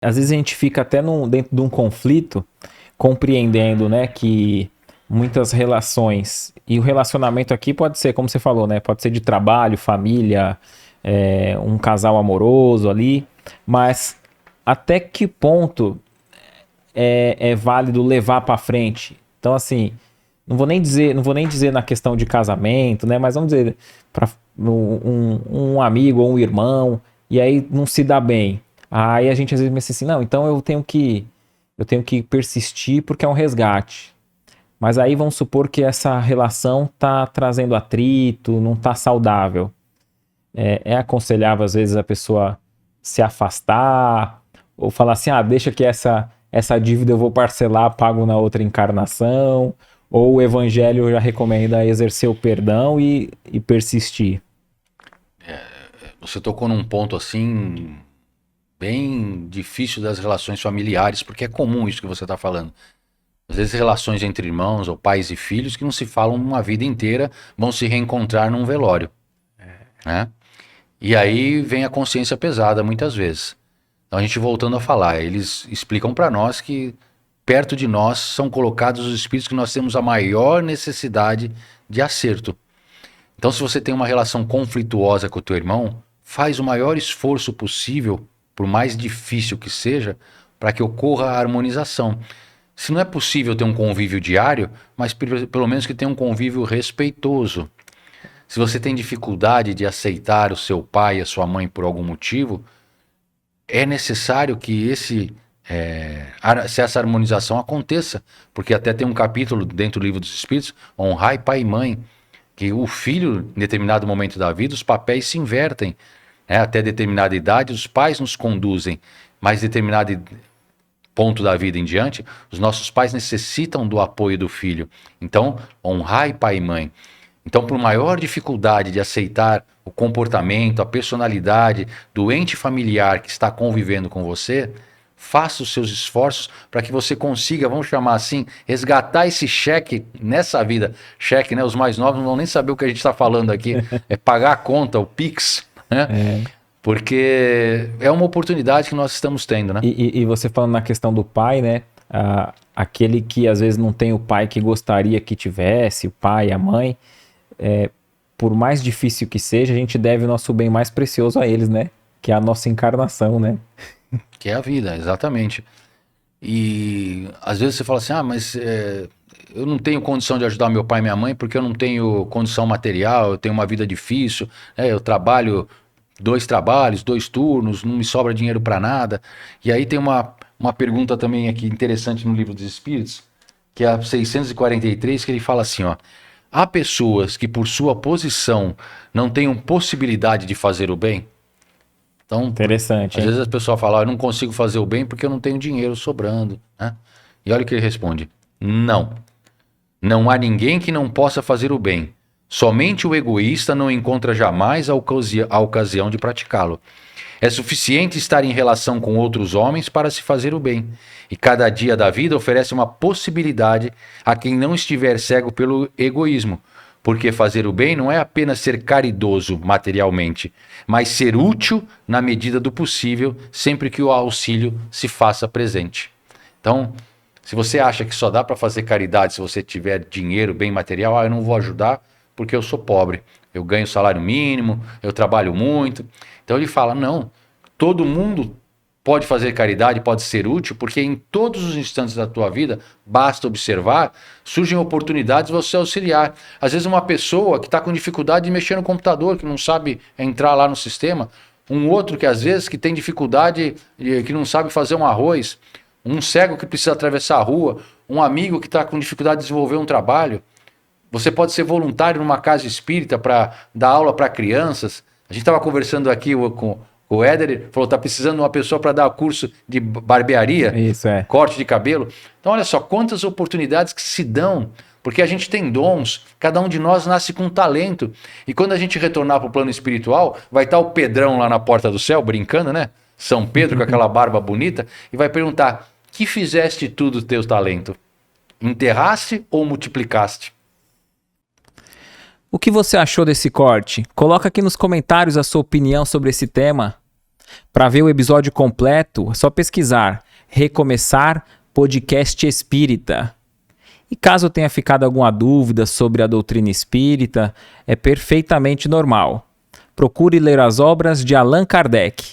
às vezes a gente fica até dentro de um conflito, compreendendo, né, que muitas relações, e o relacionamento aqui pode ser, como você falou, né, pode ser de trabalho, família, um casal amoroso ali, mas até que ponto é válido levar para frente? Então, assim, não vou nem dizer na questão de casamento, né, mas vamos dizer, para um amigo ou um irmão, e aí não se dá bem. Aí a gente às vezes pensa assim, não, então eu tenho que persistir porque é um resgate. Mas aí vamos supor que essa relação tá trazendo atrito, não tá saudável. É aconselhável às vezes a pessoa se afastar ou falar assim, deixa que essa dívida eu vou parcelar, pago na outra encarnação. Ou o evangelho já recomenda exercer o perdão e persistir. Você tocou num ponto assim bem difícil das relações familiares, porque é comum isso que você está falando. Às vezes relações entre irmãos ou pais e filhos que não se falam uma vida inteira vão se reencontrar num velório, né? E aí vem a consciência pesada muitas vezes. Então a gente voltando a falar, eles explicam para nós que perto de nós são colocados os espíritos que nós temos a maior necessidade de acerto. Então, se você tem uma relação conflituosa com o teu irmão, faz o maior esforço possível, por mais difícil que seja, para que ocorra a harmonização. Se não é possível ter um convívio diário, mas pelo menos que tenha um convívio respeitoso. Se você tem dificuldade de aceitar o seu pai e a sua mãe por algum motivo, é necessário que se essa harmonização aconteça, porque até tem um capítulo dentro do Livro dos Espíritos, honrai pai e mãe, que o filho, em determinado momento da vida, os papéis se invertem, né? Até determinada idade, os pais nos conduzem, mas determinado ponto da vida em diante, os nossos pais necessitam do apoio do filho. Então, honrai pai e mãe. Então, por maior dificuldade de aceitar o comportamento, a personalidade do ente familiar que está convivendo com você, faça os seus esforços para que você consiga, vamos chamar assim, resgatar esse cheque nessa vida. Cheque, né? Os mais novos não vão nem saber o que a gente está falando aqui. É pagar a conta, o Pix, né? É, Porque é uma oportunidade que nós estamos tendo, né? e você falando na questão do pai, né? Aquele que às vezes não tem o pai que gostaria que tivesse, o pai, a mãe, por mais difícil que seja, a gente deve o nosso bem mais precioso a eles, né? Que é a nossa encarnação, né? Que é a vida, exatamente. E às vezes você fala assim, mas eu não tenho condição de ajudar meu pai e minha mãe porque eu não tenho condição material, eu tenho uma vida difícil, eu trabalho 2 trabalhos, 2 turnos, não me sobra dinheiro para nada. E aí tem uma pergunta também aqui interessante no Livro dos Espíritos, que é a 643, que ele fala assim, ó, há pessoas que por sua posição não tenham possibilidade de fazer o bem? Então, Interessante, às hein? vezes as pessoas falam, eu não consigo fazer o bem porque eu não tenho dinheiro sobrando, né? E olha o que ele responde: não, não há ninguém que não possa fazer o bem. Somente o egoísta não encontra jamais a ocasião de praticá-lo. É suficiente estar em relação com outros homens para se fazer o bem. E cada dia da vida oferece uma possibilidade a quem não estiver cego pelo egoísmo. Porque fazer o bem não é apenas ser caridoso materialmente, mas ser útil na medida do possível, sempre que o auxílio se faça presente. Então, se você acha que só dá para fazer caridade se você tiver dinheiro, bem material, eu não vou ajudar porque eu sou pobre, eu ganho salário mínimo, eu trabalho muito. Então ele fala, não, todo mundo pode fazer caridade, pode ser útil, porque em todos os instantes da tua vida, basta observar, surgem oportunidades de você auxiliar. Às vezes uma pessoa que está com dificuldade de mexer no computador, que não sabe entrar lá no sistema, um outro que às vezes que tem dificuldade, que não sabe fazer um arroz, um cego que precisa atravessar a rua, um amigo que está com dificuldade de desenvolver um trabalho. Você pode ser voluntário numa casa espírita para dar aula para crianças. A gente estava conversando aqui com o Éder, ele falou, está precisando de uma pessoa para dar curso de barbearia, Isso é. corte de cabelo. Então, olha só, quantas oportunidades que se dão, porque a gente tem dons, cada um de nós nasce com um talento. E quando a gente retornar para o plano espiritual, vai estar o Pedrão lá na porta do céu, brincando, né? São Pedro com aquela barba bonita, e vai perguntar, que fizeste tu do teu talento? Enterraste ou multiplicaste? O que você achou desse corte? Coloca aqui nos comentários a sua opinião sobre esse tema. Para ver o episódio completo, é só pesquisar Recomeçar Podcast Espírita. E caso tenha ficado alguma dúvida sobre a doutrina espírita, é perfeitamente normal. Procure ler as obras de Allan Kardec.